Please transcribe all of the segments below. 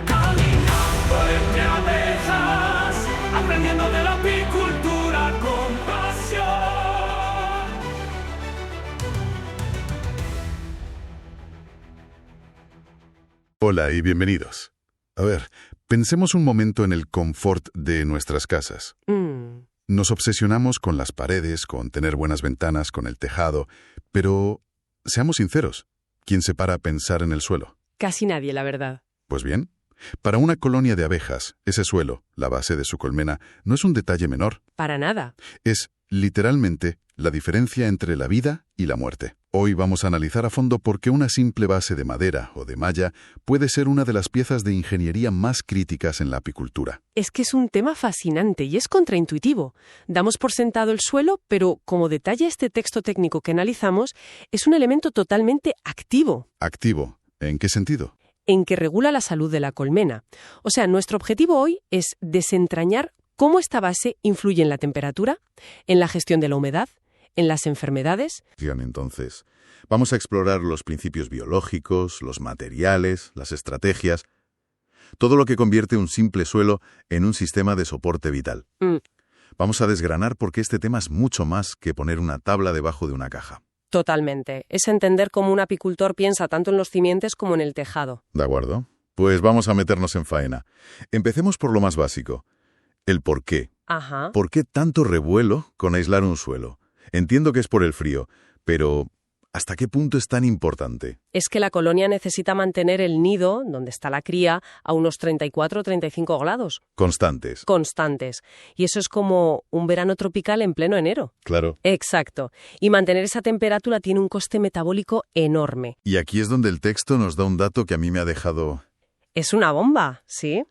Caminando entre abejas, aprendiendo de la apicultura con pasión. Hola y bienvenidos. A ver, pensemos un momento en el confort de nuestras casas. Nos obsesionamos con las paredes, con tener buenas ventanas, con el tejado, pero seamos sinceros, ¿quién se para a pensar en el suelo? Casi nadie, la verdad. Pues bien, para una colonia de abejas, ese suelo, la base de su colmena, no es un detalle menor. Para nada. Es, literalmente, la diferencia entre la vida y la muerte. Hoy vamos a analizar a fondo por qué una simple base de madera o de malla puede ser una de las piezas de ingeniería más críticas en la apicultura. Es que es un tema fascinante y es contraintuitivo. Damos por sentado el suelo, pero como detalla este texto técnico que analizamos, es un elemento totalmente activo. ¿Activo? ¿En qué sentido? En que regula la salud de la colmena. O sea, nuestro objetivo hoy es desentrañar cómo esta base influye en la temperatura, en la gestión de la humedad, en las enfermedades. Entonces, vamos a explorar los principios biológicos, los materiales, las estrategias, todo lo que convierte un simple suelo en un sistema de soporte vital. Vamos a desgranar por qué este tema es mucho más que poner una tabla debajo de una caja. Totalmente. Es entender cómo un apicultor piensa tanto en los simientes como en el tejado. ¿De acuerdo? Pues vamos a meternos en faena. Empecemos por lo más básico. El por qué. Ajá. ¿Por qué tanto revuelo con aislar un suelo? Entiendo que es por el frío, pero ¿hasta qué punto es tan importante? Es que la colonia necesita mantener el nido, donde está la cría, a unos 34 o 35 grados. Constantes. Constantes. Y eso es como un verano tropical en pleno enero. Claro. Exacto. Y mantener esa temperatura tiene un coste metabólico enorme. Y aquí es donde el texto nos da un dato que a mí me ha dejado... Es una bomba, ¿sí?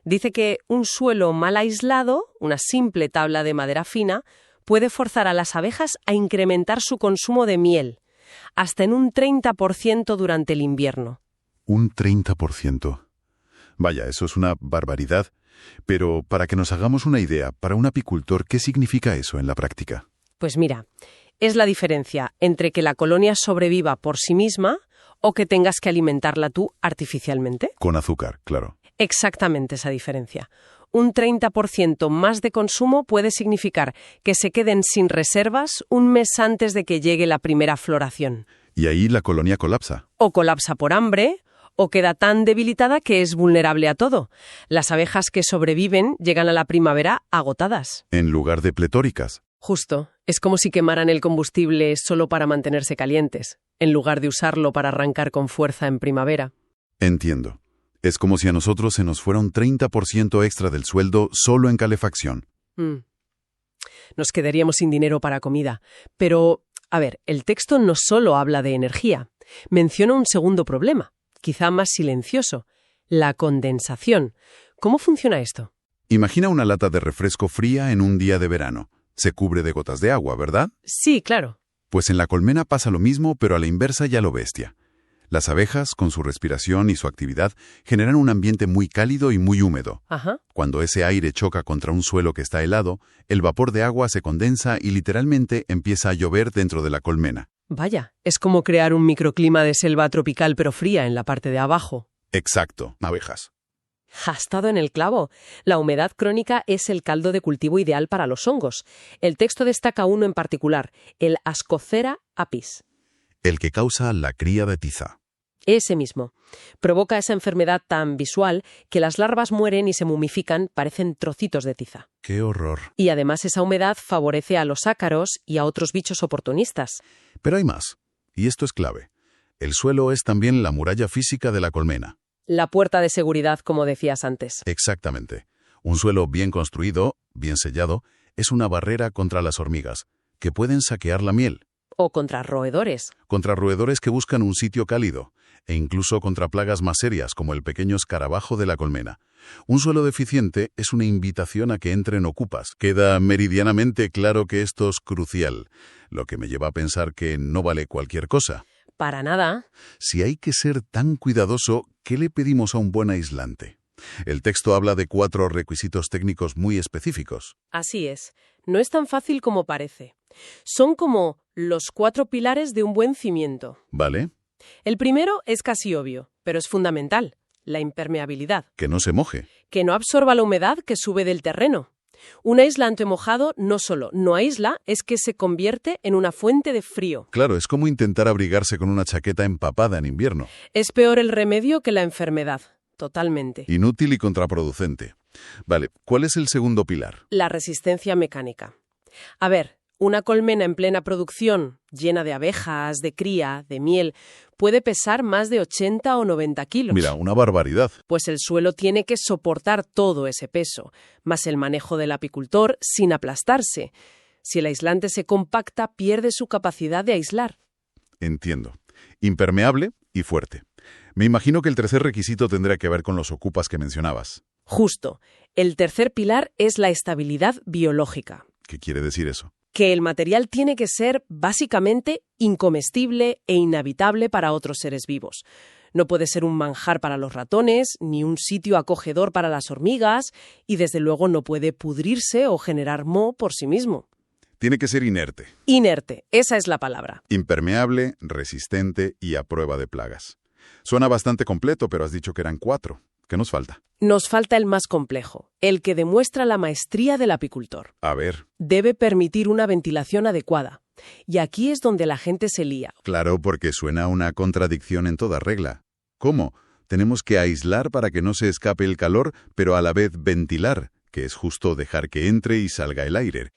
Dice que un suelo mal aislado, una simple tabla de madera fina, puede forzar a las abejas a incrementar su consumo de miel, hasta en un 30% durante el invierno. Un 30%. Vaya, eso es una barbaridad. Pero para que nos hagamos una idea, para un apicultor, ¿qué significa eso en la práctica? Pues mira, es la diferencia entre que la colonia sobreviva por sí misma o que tengas que alimentarla tú artificialmente. Con azúcar, claro. Exactamente esa diferencia. Un 30% más de consumo puede significar que se queden sin reservas un mes antes de que llegue la primera floración. Y ahí la colonia colapsa. O colapsa por hambre, o queda tan debilitada que es vulnerable a todo. Las abejas que sobreviven llegan a la primavera agotadas. En lugar de pletóricas. Justo. Es como si quemaran el combustible solo para mantenerse calientes, en lugar de usarlo para arrancar con fuerza en primavera. Entiendo. Es como si a nosotros se nos fuera un 30% extra del sueldo solo en calefacción. Nos quedaríamos sin dinero para comida. Pero, a ver, el texto no solo habla de energía. Menciona un segundo problema, quizá más silencioso, la condensación. ¿Cómo funciona esto? Imagina una lata de refresco fría en un día de verano. Se cubre de gotas de agua, ¿verdad? Sí, claro. Pues en la colmena pasa lo mismo, pero a la inversa ya lo bestia. Las abejas, con su respiración y su actividad, generan un ambiente muy cálido y muy húmedo. Ajá. Cuando ese aire choca contra un suelo que está helado, el vapor de agua se condensa y literalmente empieza a llover dentro de la colmena. Vaya, es como crear un microclima de selva tropical pero fría en la parte de abajo. Exacto, abejas. Has dado en el clavo. La humedad crónica es el caldo de cultivo ideal para los hongos. El texto destaca uno en particular, el Ascocera apis. El que causa la cría de tiza. Ese mismo. Provoca esa enfermedad tan visual que las larvas mueren y se mumifican, parecen trocitos de tiza. ¡Qué horror! Y además esa humedad favorece a los ácaros y a otros bichos oportunistas. Pero hay más, y esto es clave. El suelo es también la muralla física de la colmena. La puerta de seguridad, como decías antes. Exactamente. Un suelo bien construido, bien sellado, es una barrera contra las hormigas, que pueden saquear la miel. O contra roedores. Contra roedores que buscan un sitio cálido, e incluso contra plagas más serias como el pequeño escarabajo de la colmena. Un suelo deficiente es una invitación a que entren ocupas. Queda meridianamente claro que esto es crucial, lo que me lleva a pensar que no vale cualquier cosa. Para nada. Si hay que ser tan cuidadoso, ¿qué le pedimos a un buen aislante? El texto habla de 4 requisitos técnicos muy específicos. Así es. No es tan fácil como parece. Son como los 4 pilares de un buen cimiento. ¿Vale? El primero es casi obvio, pero es fundamental: la impermeabilidad. Que no se moje. Que no absorba la humedad que sube del terreno. Un aislante mojado no solo no aísla, es que se convierte en una fuente de frío. Claro, es como intentar abrigarse con una chaqueta empapada en invierno. Es peor el remedio que la enfermedad, totalmente. Inútil y contraproducente. Vale, ¿cuál es el segundo pilar? La resistencia mecánica. A ver, una colmena en plena producción, llena de abejas, de cría, de miel, puede pesar más de 80 o 90 kilos. Mira, una barbaridad. Pues el suelo tiene que soportar todo ese peso, más el manejo del apicultor sin aplastarse. Si el aislante se compacta, pierde su capacidad de aislar. Entiendo. Impermeable y fuerte. Me imagino que el tercer requisito tendrá que ver con los ocupas que mencionabas. Justo. El tercer pilar es la estabilidad biológica. ¿Qué quiere decir eso? Que el material tiene que ser básicamente incomestible e inhabitable para otros seres vivos. No puede ser un manjar para los ratones, ni un sitio acogedor para las hormigas, y desde luego no puede pudrirse o generar moho por sí mismo. Tiene que ser inerte. Inerte, esa es la palabra. Impermeable, resistente y a prueba de plagas. Suena bastante completo, pero has dicho que eran 4. ¿Qué nos falta? Nos falta el más complejo, el que demuestra la maestría del apicultor. A ver. Debe permitir una ventilación adecuada. Y aquí es donde la gente se lía. Claro, porque suena una contradicción en toda regla. ¿Cómo? Tenemos que aislar para que no se escape el calor, pero a la vez ventilar, que es justo dejar que entre y salga el aire.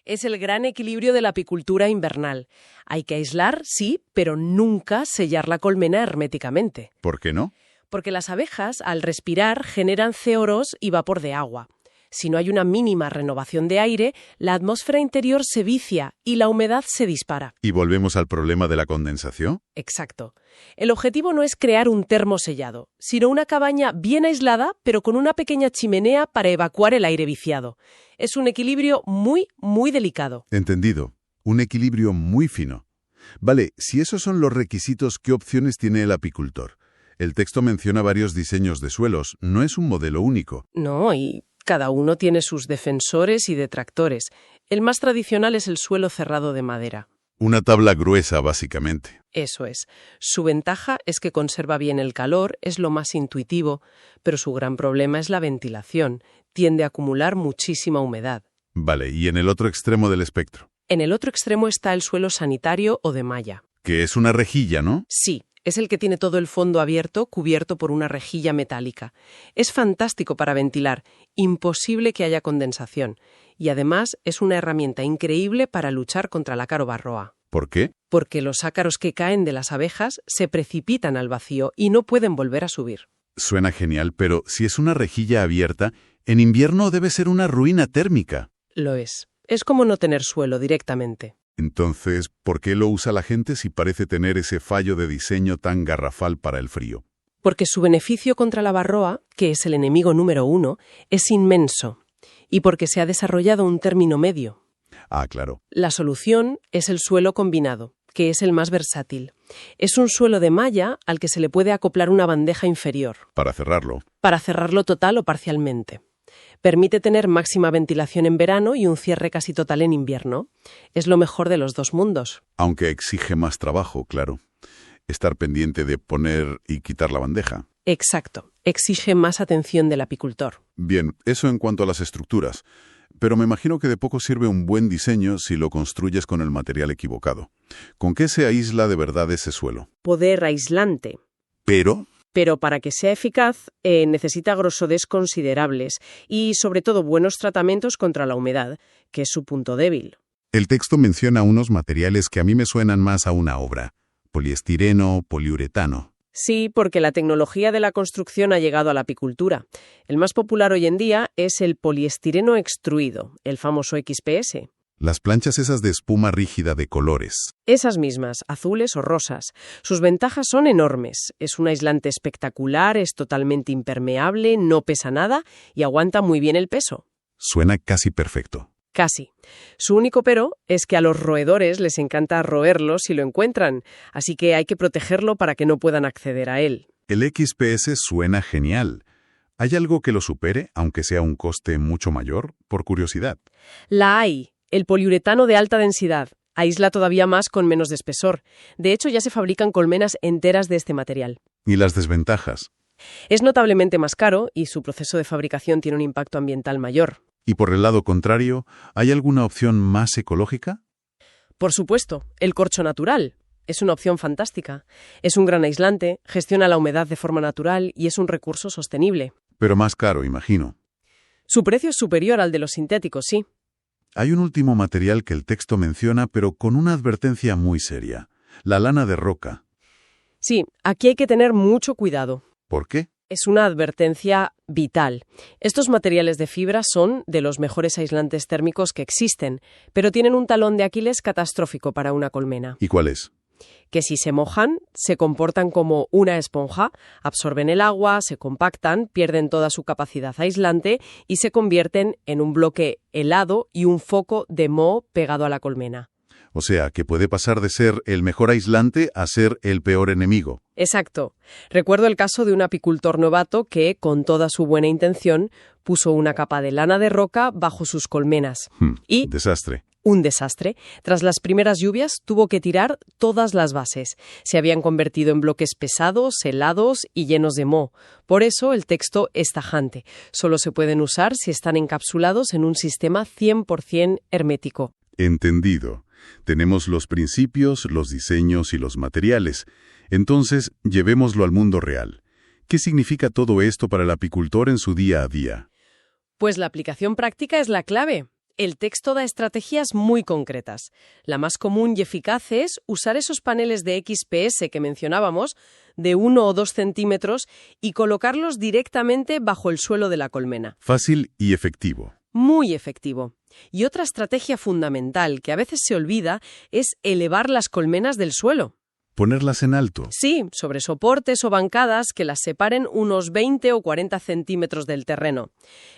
Es el gran equilibrio de la apicultura invernal. Hay que aislar, sí, pero nunca sellar la colmena herméticamente. ¿Por qué no? Porque las abejas, al respirar, generan CO2 y vapor de agua. Si no hay una mínima renovación de aire, la atmósfera interior se vicia y la humedad se dispara. ¿Y volvemos al problema de la condensación? Exacto. El objetivo no es crear un termo sellado, sino una cabaña bien aislada, pero con una pequeña chimenea para evacuar el aire viciado. Es un equilibrio muy, muy delicado. Entendido. Un equilibrio muy fino. Vale, si esos son los requisitos, ¿qué opciones tiene el apicultor? El texto menciona varios diseños de suelos, no es un modelo único. No, y cada uno tiene sus defensores y detractores. El más tradicional es el suelo cerrado de madera. Una tabla gruesa, básicamente. Eso es. Su ventaja es que conserva bien el calor, es lo más intuitivo, pero su gran problema es la ventilación. Tiende a acumular muchísima humedad. Vale, ¿y en el otro extremo del espectro? En el otro extremo está el suelo sanitario o de malla. Que es una rejilla, ¿no? Sí. Es el que tiene todo el fondo abierto, cubierto por una rejilla metálica. Es fantástico para ventilar, imposible que haya condensación. Y además es una herramienta increíble para luchar contra el ácaro varroa. ¿Por qué? Porque los ácaros que caen de las abejas se precipitan al vacío y no pueden volver a subir. Suena genial, pero si es una rejilla abierta, en invierno debe ser una ruina térmica. Lo es. Es como no tener suelo directamente. Entonces, ¿por qué lo usa la gente si parece tener ese fallo de diseño tan garrafal para el frío? Porque su beneficio contra la varroa, que es el enemigo número 1, es inmenso. Y porque se ha desarrollado un término medio. Ah, claro. La solución es el suelo combinado, que es el más versátil. Es un suelo de malla al que se le puede acoplar una bandeja inferior. Para cerrarlo Total o parcialmente. Permite tener máxima ventilación en verano y un cierre casi total en invierno. Es lo mejor de los dos mundos. Aunque exige más trabajo, claro. Estar pendiente de poner y quitar la bandeja. Exacto. Exige más atención del apicultor. Bien, eso en cuanto a las estructuras. Pero me imagino que de poco sirve un buen diseño si lo construyes con el material equivocado. ¿Con qué se aísla de verdad ese suelo? Poder aislante. Pero para que sea eficaz necesita grosores considerables y sobre todo buenos tratamientos contra la humedad, que es su punto débil. El texto menciona unos materiales que a mí me suenan más a una obra. Poliestireno, poliuretano. Sí, porque la tecnología de la construcción ha llegado a la apicultura. El más popular hoy en día es el poliestireno extruido, el famoso XPS. Las planchas esas de espuma rígida de colores. Esas mismas, azules o rosas. Sus ventajas son enormes. Es un aislante espectacular, es totalmente impermeable, no pesa nada y aguanta muy bien el peso. Suena casi perfecto. Casi. Su único pero es que a los roedores les encanta roerlo si lo encuentran, así que hay que protegerlo para que no puedan acceder a él. El XPS suena genial. ¿Hay algo que lo supere, aunque sea un coste mucho mayor? Por curiosidad. La hay. el poliuretano de alta densidad. Aísla todavía más con menos de espesor. De hecho, ya se fabrican colmenas enteras de este material. ¿Y las desventajas? Es notablemente más caro y su proceso de fabricación tiene un impacto ambiental mayor. Y por el lado contrario, ¿hay alguna opción más ecológica? Por supuesto, el corcho natural. Es una opción fantástica. Es un gran aislante, gestiona la humedad de forma natural y es un recurso sostenible. Pero más caro, imagino. Su precio es superior al de los sintéticos, sí. Hay un último material que el texto menciona, pero con una advertencia muy seria. La lana de roca. Sí, aquí hay que tener mucho cuidado. ¿Por qué? Es una advertencia vital. Estos materiales de fibra son de los mejores aislantes térmicos que existen, pero tienen un talón de Aquiles catastrófico para una colmena. ¿Y cuál es? Que si se mojan, se comportan como una esponja, absorben el agua, se compactan, pierden toda su capacidad aislante y se convierten en un bloque helado y un foco de moho pegado a la colmena. O sea, que puede pasar de ser el mejor aislante a ser el peor enemigo. Exacto. Recuerdo el caso de un apicultor novato que, con toda su buena intención, puso una capa de lana de roca bajo sus colmenas. Y Desastre. un desastre. Tras las primeras lluvias, tuvo que tirar todas las bases. Se habían convertido en bloques pesados, helados y llenos de moho. Por eso el texto es tajante. Solo se pueden usar si están encapsulados en un sistema 100% hermético. Entendido. Tenemos los principios, los diseños y los materiales. Entonces, llevémoslo al mundo real. ¿Qué significa todo esto para el apicultor en su día a día? Pues la aplicación práctica es la clave. El texto da estrategias muy concretas. La más común y eficaz es usar esos paneles de XPS que mencionábamos, de 1 o 2 centímetros, y colocarlos directamente bajo el suelo de la colmena. Fácil y efectivo. Muy efectivo. Y otra estrategia fundamental que a veces se olvida es elevar las colmenas del suelo. Ponerlas en alto. Sí, sobre soportes o bancadas que las separen unos 20 o 40 centímetros del terreno.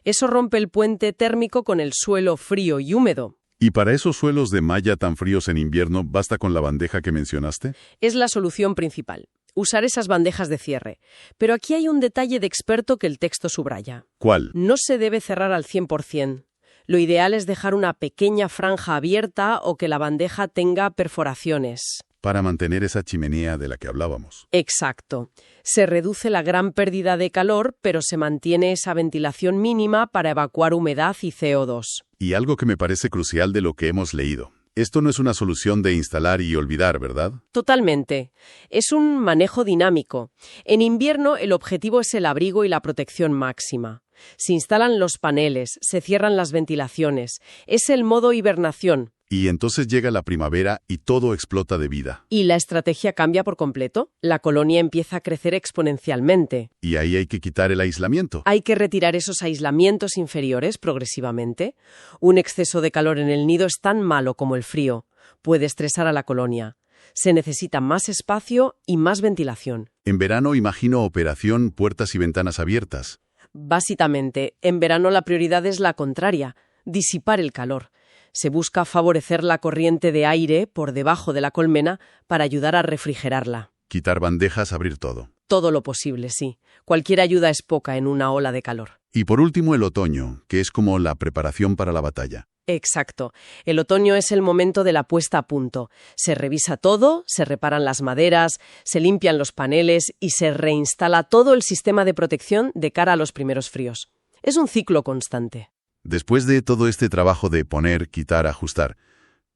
Eso rompe el puente térmico con el suelo frío y húmedo. ¿Y para esos suelos de malla tan fríos en invierno, basta con la bandeja que mencionaste? Es la solución principal. Usar esas bandejas de cierre. Pero aquí hay un detalle de experto que el texto subraya. ¿Cuál? No se debe cerrar al 100%. Lo ideal es dejar una pequeña franja abierta o que la bandeja tenga perforaciones. Para mantener esa chimenea de la que hablábamos. Exacto. Se reduce la gran pérdida de calor, pero se mantiene esa ventilación mínima para evacuar humedad y CO2. Y algo que me parece crucial de lo que hemos leído. Esto no es una solución de instalar y olvidar, ¿verdad? Totalmente. Es un manejo dinámico. En invierno el objetivo es el abrigo y la protección máxima. Se instalan los paneles, se cierran las ventilaciones. Es el modo hibernación. Y entonces llega la primavera y todo explota de vida. Y la estrategia cambia por completo. La colonia empieza a crecer exponencialmente. Y ahí hay que quitar el aislamiento. Hay que retirar esos aislamientos inferiores progresivamente. Un exceso de calor en el nido es tan malo como el frío. Puede estresar a la colonia. Se necesita más espacio y más ventilación. En verano imagino operación puertas y ventanas abiertas. Básicamente, en verano la prioridad es la contraria, disipar el calor. Se busca favorecer la corriente de aire por debajo de la colmena para ayudar a refrigerarla. Quitar bandejas, abrir todo. Todo lo posible, sí. Cualquier ayuda es poca en una ola de calor. Y por último el otoño, que es como la preparación para la batalla. Exacto. El otoño es el momento de la puesta a punto. Se revisa todo, se reparan las maderas, se limpian los paneles y se reinstala todo el sistema de protección de cara a los primeros fríos. Es un ciclo constante. Después de todo este trabajo de poner, quitar, ajustar,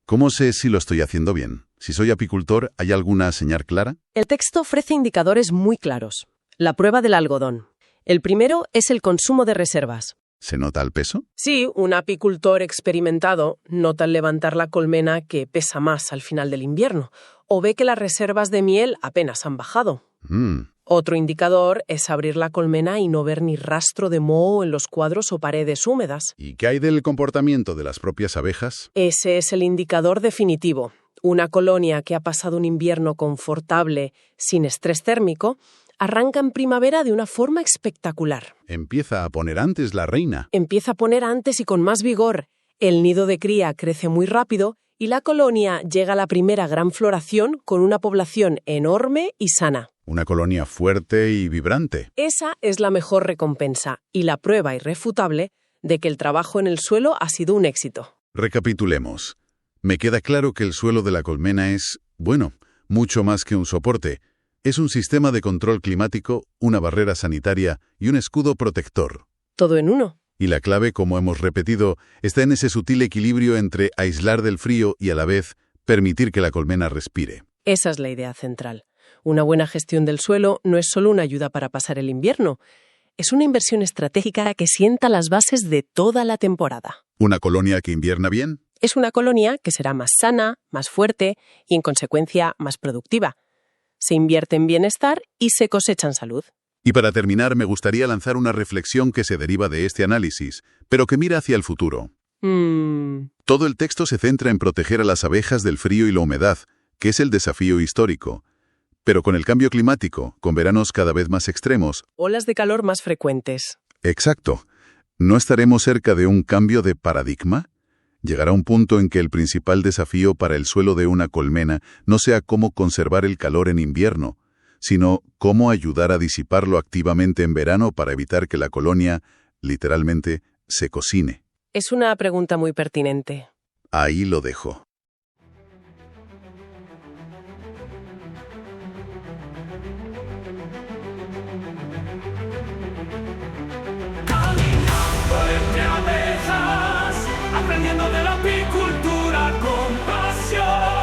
¿cómo sé si lo estoy haciendo bien? Si soy apicultor, ¿hay alguna señal clara? El texto ofrece indicadores muy claros. La prueba del algodón. El primero es el consumo de reservas. ¿Se nota el peso? Sí, un apicultor experimentado nota al levantar la colmena que pesa más al final del invierno, o ve que las reservas de miel apenas han bajado. Otro indicador es abrir la colmena y no ver ni rastro de moho en los cuadros o paredes húmedas. ¿Y qué hay del comportamiento de las propias abejas? Ese es el indicador definitivo. Una colonia que ha pasado un invierno confortable, sin estrés térmico, arranca en primavera de una forma espectacular. Empieza a poner antes la reina. Empieza a poner antes y con más vigor. El nido de cría crece muy rápido y la colonia llega a la primera gran floración con una población enorme y sana. Una colonia fuerte y vibrante. Esa es la mejor recompensa y la prueba irrefutable de que el trabajo en el suelo ha sido un éxito. Recapitulemos. Me queda claro que el suelo de la colmena es, bueno, mucho más que un soporte. Es un sistema de control climático, una barrera sanitaria y un escudo protector. Todo en uno. Y la clave, como hemos repetido, está en ese sutil equilibrio entre aislar del frío y a la vez permitir que la colmena respire. Esa es la idea central. Una buena gestión del suelo no es solo una ayuda para pasar el invierno, es una inversión estratégica que sienta las bases de toda la temporada. ¿Una colonia que invierna bien? Es una colonia que será más sana, más fuerte y, en consecuencia, más productiva. Se invierte en bienestar y se cosecha en salud. Y para terminar, me gustaría lanzar una reflexión que se deriva de este análisis, pero que mira hacia el futuro. Todo el texto se centra en proteger a las abejas del frío y la humedad, que es el desafío histórico. Pero con el cambio climático, con veranos cada vez más extremos... Olas de calor más frecuentes. Exacto. ¿No estaremos cerca de un cambio de paradigma? Llegará un punto en que el principal desafío para el suelo de una colmena no sea cómo conservar el calor en invierno, sino cómo ayudar a disiparlo activamente en verano para evitar que la colonia, literalmente, se cocine. Es una pregunta muy pertinente. Ahí lo dejo. Entre abejas, aprendiendo de la apicultura con pasión.